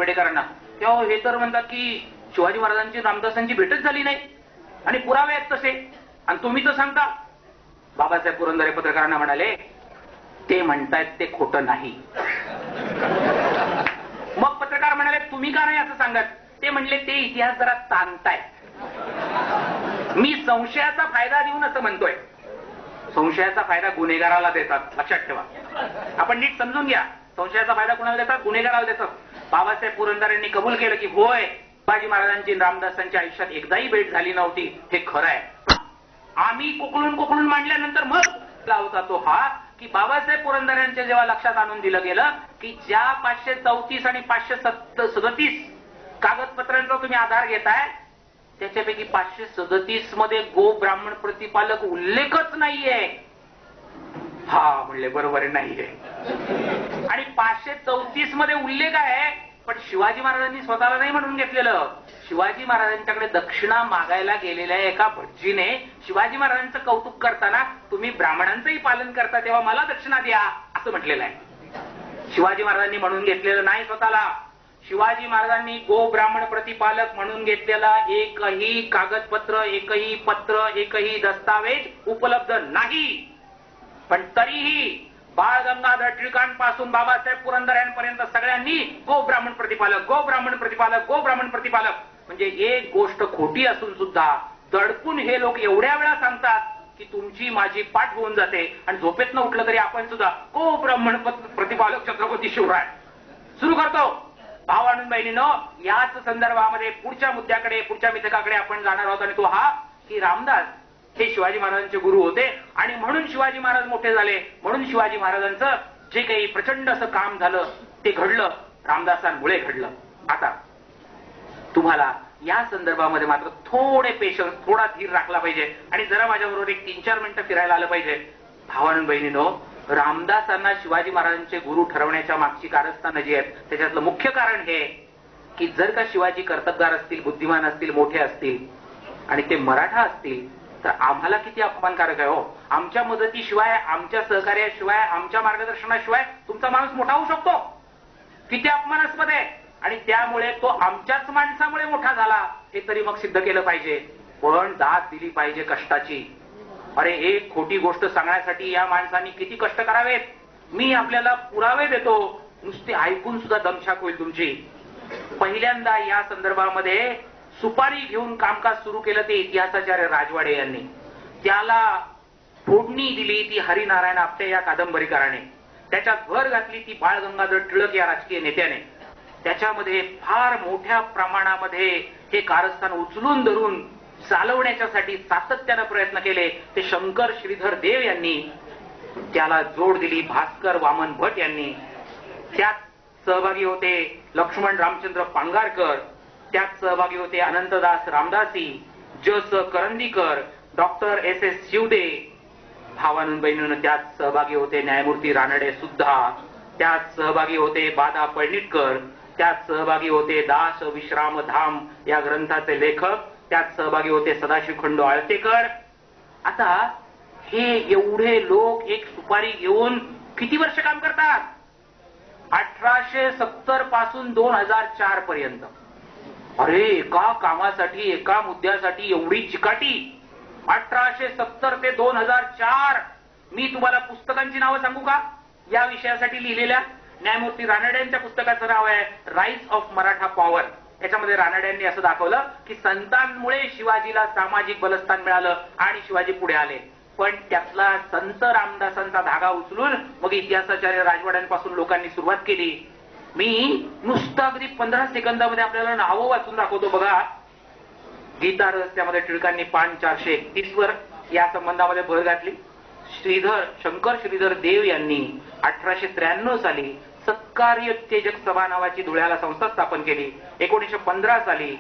पेडेकरांना, तेव्हा हे तर म्हणतात की शिवाजी महाराजांची रामदासांची भेटच झाली नाही आणि पुरावे आहेत तसे, आणि तुम्ही तर सांगता. बाबासाहेब पुरंदरे पत्रकारांना म्हणाले, ते म्हणतायत ते खोटं नाही. मग पत्रकार म्हणाले, तुम्ही का नाही असं सांगत? ते म्हणले, ते इतिहास जरा ताणतायत. मी संशयाचा फायदा देऊन असं म्हणतोय. संशयाचा फायदा गुन्हेगाराला देतात, लक्षात ठेवा. आपण नीट समजून घ्या. संशयाचा फायदा कुणाला देतात? गुन्हेगाराला देतात. बाबासाहेब पुरंदरेंनी कबूल केलं की होय, शिवाजी महाराजांची रामदासांच्या आयुष्यात एकदाही भेट झाली नव्हती, हे खरं आहे. आम्ही कोकळून मांडल्यानंतर मग होता तो हा की बाबासाहेब पुरंदरेंच्या जेव्हा लक्षात आणून दिलं गेलं की ज्या 534 आणि 537 कागदपत्रांचा तुम्ही आधार घेताय, त्याच्यापैकी 537 मध्ये गो ब्राह्मण प्रतिपालक उल्लेखच नाहीये. हा म्हणले, बरोबर नाहीये. आणि 534 मध्ये उल्लेख आहे, पण शिवाजी महाराजांनी स्वतःला नाही म्हणून घेतलेलं. शिवाजी महाराजांच्याकडे दक्षिणा मागायला गेलेल्या एका भटजीने शिवाजी महाराजांचं कौतुक करताना, तुम्ही ब्राह्मणांचंही पालन करता तेव्हा मला दक्षिणा द्या, असं म्हटलेलं आहे. शिवाजी महाराजांनी म्हणून घेतलेलं नाही स्वतःला. शिवाजी महाराजांनी गो ब्राह्मण प्रतिपालक म्हणून घेतलेला एकही कागदपत्र, एकही पत्र, एकही दस्तावेज उपलब्ध नाही. पण तरीही बाळ गंगाधर टिळकांपासून बाबासाहेब पुरंदरेंपर्यंत सगळ्यांनी गो ब्राह्मण प्रतिपालक, गो ब्राह्मण प्रतिपालक, गो ब्राह्मण प्रतिपालक. म्हणजे एक गोष्ट खोटी असून सुद्धा दडपून हे लोक एवढ्या वेळा सांगतात की तुमची माझी पाठ होऊन जाते, आणि झोपेतनं उठलं तरी आपण सुद्धा गो ब्राह्मण प्रतिपालक छत्रपती शिवराय सुरू करतो. भाव आणि बहिणीनं, याच संदर्भामध्ये पुढच्या मुद्द्याकडे, पुढच्या मिथकाकडे आपण जाणार आहोत, आणि तो हा की रामदास हे शिवाजी महाराजांचे गुरु होते, आणि म्हणून शिवाजी महाराज मोठे झाले, म्हणून शिवाजी महाराजांचं जे काही प्रचंड असं काम झालं ते घडलं, रामदासांमुळे घडलं. आता तुम्हाला या संदर्भामध्ये मात्र थोडे पेशन्स, थोडा धीर राखला पाहिजे, आणि जरा माझ्याबरोबर एक 3-4 मिनिटं फिरायला आलं पाहिजे. भावानं बहिणीनो, रामदासांना शिवाजी महाराजांचे गुरु ठरवण्याच्या मागची कारस्थानं जी आहेत, त्याच्यातलं मुख्य कारण हे की जर का शिवाजी कर्तबगार असतील, बुद्धिमान असतील, मोठे असतील, आणि ते मराठा असतील, तर आम्हाला किती अपमानकारक आहे हो. आमच्या मदतीशिवाय, आमच्या सहकार्याशिवाय, आमच्या मार्गदर्शनाशिवाय तुमचा माणूस मोठा होऊ शकतो? किती अपमानास्पद आहे. आणि त्यामुळे तो आमच्याच माणसामुळे मोठा झाला हे तरी मग सिद्ध केलं पाहिजे, पण दाद दिली पाहिजे कष्टाची. अरे, एक खोटी गोष्ट सांगण्यासाठी या माणसांनी किती कष्ट करावेत. मी आपल्याला पुरावे देतो, नुसते ऐकून सुद्धा दमछाक होईल तुमची. पहिल्यांदा या संदर्भामध्ये सुपारी घेऊन कामकाज सुरू केलं ते इतिहासाचार्य राजवाडे यांनी. त्याला फोडणी दिली ती हरिनारायण आपटे या कादंबरीकाराने. त्याच्यात भर घातली ती बाळ गंगाधर टिळक या राजकीय नेत्याने. त्याच्यामध्ये फार मोठ्या प्रमाणामध्ये हे कारस्थान उचलून धरून चालवण्याच्यासाठी सातत्यानं प्रयत्न केले ते शंकर श्रीधर देव यांनी. त्याला जोड दिली भास्कर वामन भट यांनी. त्यात सहभागी होते लक्ष्मण रामचंद्र पांगारकर, त्यात सहभागी होते अनंतदास रामदासी, ज.स. करंदीकर, डॉक्टर एस.एस. शिवदे. भावानंद बहिणीनं त्यात सहभागी होते न्यायमूर्ती रानडे सुद्धा. त्यात सहभागी होते बादा पळणिटकर. त्यात सहभागी होते दास विश्राम धाम या ग्रंथाचे लेखक. त्यात सहभागी होते सदाशिव खंडू आळतेकर. आता हे एवढे लोक एक सुपारी घेऊन किती वर्ष काम करतात? 1870 पासून 2004 पर्यंत. अरे, एका कामासाठी, एका मुद्द्यासाठी एवढी चिकाटी. 1870 ते 2004. मी तुम्हाला पुस्तकांची नावं सांगू का या विषयासाठी लिहिलेल्या? न्यायमूर्ती रानड्यांच्या पुस्तकाचं नाव आहे राईज ऑफ मराठा पॉवर. याच्यामध्ये रानड्यांनी असं दाखवलं की संतांमुळे शिवाजीला सामाजिक बलस्थान मिळालं आणि शिवाजी पुढे आले. पण त्यातला संत रामदासांचा धागा उचलून मग इतिहासाचार्य राजवाड्यांपासून लोकांनी सुरुवात केली. मी नुसतं अगदी 15 सेकंदामध्ये आपल्याला नावं वाचून दाखवतो बघा. गीता रहस्यामध्ये टिळकांनी पान 431 वर या संबंधामध्ये भर घातली. शंकर श्रीधर देव यांनी 1893 साली सत्कार्य उत्तेजक सभा नावाची धुळ्याला संस्था स्थापन केली. 1915 साली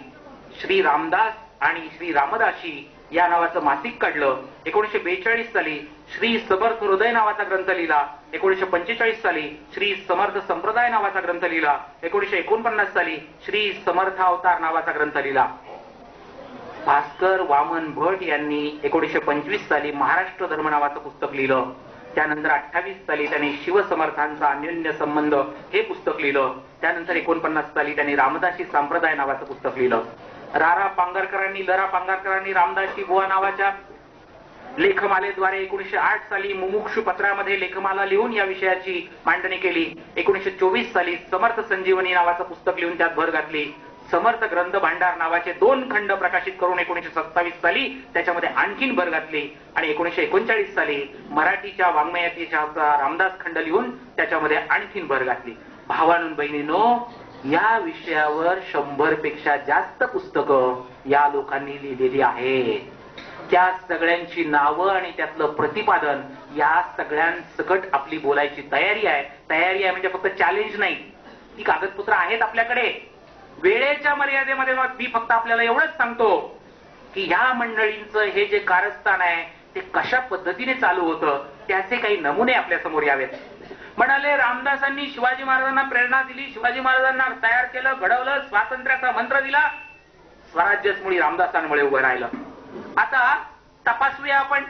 श्री रामदास आणि श्री रामदासी या नावाचं मासिक काढलं. 1942 साली श्री समर्थ हृदय नावाचा ग्रंथ लिहिला. 1945 साली श्री समर्थ संप्रदाय नावाचा ग्रंथ लिहिला. 1949 साली श्री समर्थ अवतार नावाचा ग्रंथ लिहिला. भास्कर वामन भट यांनी 1925 साली महाराष्ट्र धर्म नावाचं पुस्तक लिहिलं. त्यानंतर 28 साली त्यांनी शिवसमर्थांचा अन्योन्य संबंध हे पुस्तक लिहिलं. त्यानंतर 49 साली त्यांनी रामदासी संप्रदाय नावाचं पुस्तक लिहिलं. रारा पांगारकरांनी लरा पांगारकरांनी रामदासी बुवा नावाच्या लेखमालेद्वारे 1908 साली मुमुक्षु पत्रामध्ये लेखमाला लिहून या विषयाची मांडणी केली. 1924 साली समर्थ संजीवनी नावाचं पुस्तक लिहून त्यात भर घातली. समर्थ ग्रंथ भांडार नावाचे 2 खंड प्रकाशित करून 1927 साली त्याच्यामध्ये आणखीन भर घातली आणि 1939 साली मराठीच्या वाङ्मयाचा रामदास खंड लिहून त्याच्यामध्ये आणखीन भर घातली. भावांनो बहिणींनो, या विषयावर 100 पेक्षा जास्त पुस्तकं या लोकांनी लिहिलेली आहेत. त्या सगळ्यांची नावं आणि त्यातलं प्रतिपादन या सगळ्यांसकट आपली बोलायची तयारी आहे. तयारी आहे म्हणजे फक्त चॅलेंज नाही, ती कागदपत्र आहेत आपल्याकडे. वेळेच्या मर्यादेमध्ये मी फक्त आपल्याला एवढंच सांगतो की ह्या मंडळींचं हे जे कारस्थान आहे ते कशा पद्धतीने चालू होतं त्याचे काही नमुने आपल्या समोर यावेत. म्हणाले रामदासांनी शिवाजी महाराजांना प्रेरणा दिली, शिवाजी महाराजांना तयार केलं, घडवलं, स्वातंत्र्याचा मंत्र दिला, स्वराज्यच मुळी रामदासांमुळे उभं राहिलं. आता तपासूया आपण.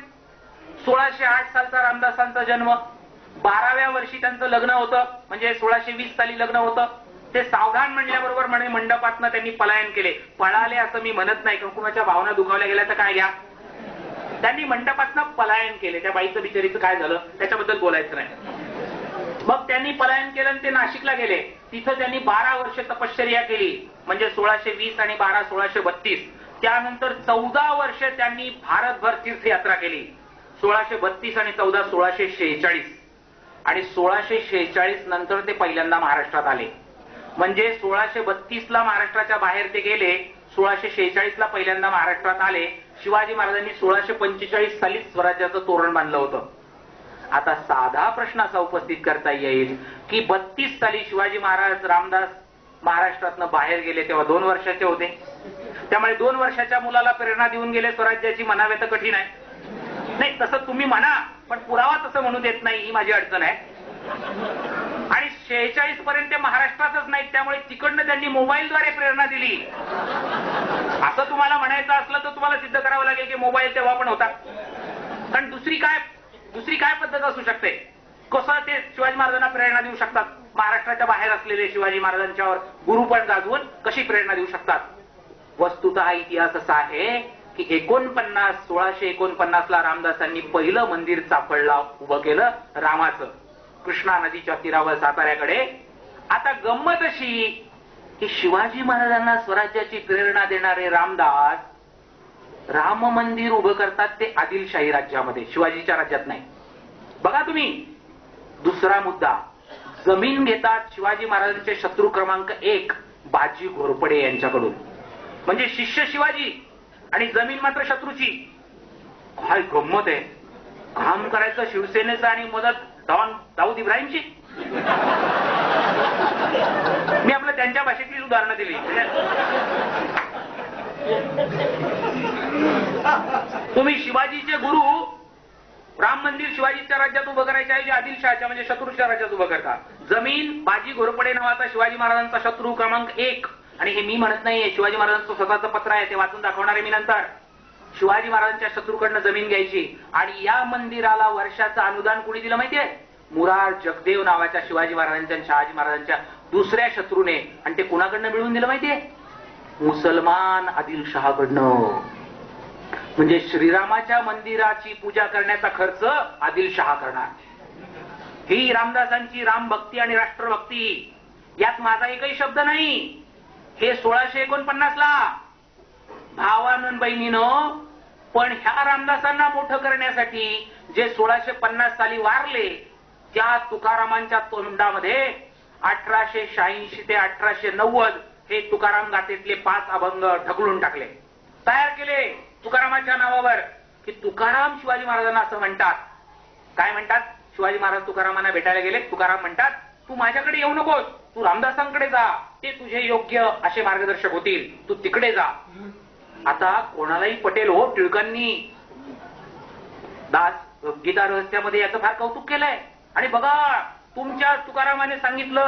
1608 सालचा रामदासांचा जन्म, 12व्या वर्षी त्यांचं लग्न होतं, म्हणजे 1620 साली लग्न होतं. ते सावधान म्हणल्याबरोबर म्हणे मंडपातनं त्यांनी पलायन केले. पळाले असं मी म्हणत नाही, कुणाच्या भावना दुखावल्या गेल्या तर काय घ्या. त्यांनी मंडपातनं पलायन केले. त्या बाईचं बिचारीचं काय झालं त्याच्याबद्दल बोलायचं नाही. मग त्यांनी पलायन केलं आणि ते नाशिकला गेले. तिथं त्यांनी 12 वर्ष तपश्चर्या केली, म्हणजे 1620 आणि 12 1632. त्यानंतर 14 वर्ष त्यांनी भारतभर तीर्थयात्रा केली. 1632 आणि 14 1646. आणि 1646 नंतर ते पहिल्यांदा महाराष्ट्रात आले. म्हणजे 1632 ला महाराष्ट्राच्या बाहेर ते गेले, 1646 ला पहिल्यांदा महाराष्ट्रात आले. शिवाजी महाराजांनी 1645 साली स्वराज्याचं तोरण बांधलं होतं. आता साधा प्रश्न असा उपस्थित करता येईल की 32 साली शिवाजी महाराज रामदास महाराष्ट्रातनं बाहेर गेले तेव्हा 2 वर्षाचे होते. त्यामुळे 2 वर्षाच्या मुलाला प्रेरणा देऊन गेले स्वराज्याची, म्हणावे तर कठीण आहे. नाही तसं तुम्ही म्हणा, पण पुरावा तसं म्हणू देत नाही, ही माझी अडचण आहे. आणि 46 पर्यंत ते महाराष्ट्रातच नाहीत, त्यामुळे तिकडनं त्यांनी मोबाईलद्वारे प्रेरणा दिली. असं तुम्हाला म्हणायचं असलं तर तुम्हाला सिद्ध करावं लागेल की मोबाईल तेव्हा पण होता. कारण दुसरी काय पद्धत असू शकते. कसं ते शिवाजी महाराजांना प्रेरणा देऊ शकतात, महाराष्ट्राच्या बाहेर असलेले शिवाजी महाराजांच्यावर गुरुपण गाजवून कशी प्रेरणा देऊ शकतात. वस्तुतः इतिहास असा आहे की 1649 ला रामदासांनी पहिलं मंदिर चाफळला उभं केलं रामाचं, कृष्णा नदीच्या तीरावर साताऱ्याकडे. आता गंमत अशी की शिवाजी महाराजांना स्वराज्याची प्रेरणा देणारे रामदास राम मंदिर उभं करतात ते आदिलशाही राज्यामध्ये, शिवाजीच्या राज्यात नाही. बघा तुम्ही. दुसरा मुद्दा, जमीन घेतात शिवाजी महाराजांचे शत्रू क्रमांक 1 बाजी घोरपडे यांच्याकडून, म्हणजे शिष्य शिवाजी आणि जमीन मात्र शत्रूची. काय गंमत आहे. काम करायचं शिवसेनेचं आणि मदत दाऊद इब्राहिमची. मी आपलं त्यांच्या भाषेतली उदाहरणं दिली. तुम्ही शिवाजीचे गुरु राम मंदिर शिवाजीच्या राज्यात उभं करायचे आहे, जे आदिलशहाच्या म्हणजे शत्रूच्या राज्यात उभं करता. जमीन बाजी घोरपडे नावाचा शिवाजी महाराजांचा शत्रू क्रमांक 1. आणि हे मी म्हणत नाहीये, शिवाजी महाराजांचं स्वतःचं पत्र आहे, ते वाचून दाखवणार आहे मी नंतर. शिवाजी महाराजांच्या शत्रूकडनं जमीन घ्यायची आणि या मंदिराला वर्षाचं अनुदान कुणी दिलं माहितीये? मुरार जगदेव नावाच्या शिवाजी महाराजांच्या आणि शहाजी महाराजांच्या दुसऱ्या शत्रूने. आणि ते कुणाकडनं मिळवून दिलं माहितीये? मुसलमान आदिलशहाकडनं. म्हणजे श्रीरामाच्या मंदिराची पूजा करण्याचा खर्च आदिलशहा करणार. ही रामदासांची रामभक्ती आणि राष्ट्रभक्ती, यात माझा एकही शब्द नाही. हे 1649 ला. भावांनो बहिणीनं, पण ह्या रामदासांना मोठं करण्यासाठी जे 1650 साली वारले त्या तुकारामांच्या तोंडामध्ये 1886 ते 1890 हे तुकाराम गाथेतले 5 अभंग ढकलून टाकले, तयार केले तुकारामाच्या नावावर. की तुकाराम शिवाजी महाराजांना असं म्हणतात. काय म्हणतात? शिवाजी महाराज तुकारामांना भेटायला गेले. तुकाराम म्हणतात, तू माझ्याकडे येऊ नकोस, तू रामदासांकडे जा, ते तुझे योग्य असे मार्गदर्शक होतील, तू तिकडे जा. आता कोणालाही पटेल हो, टिळकांनी दास गीता रहस्यामध्ये याचं फार कौतुक केलंय. आणि बघा, तुमच्या तुकारामाने सांगितलं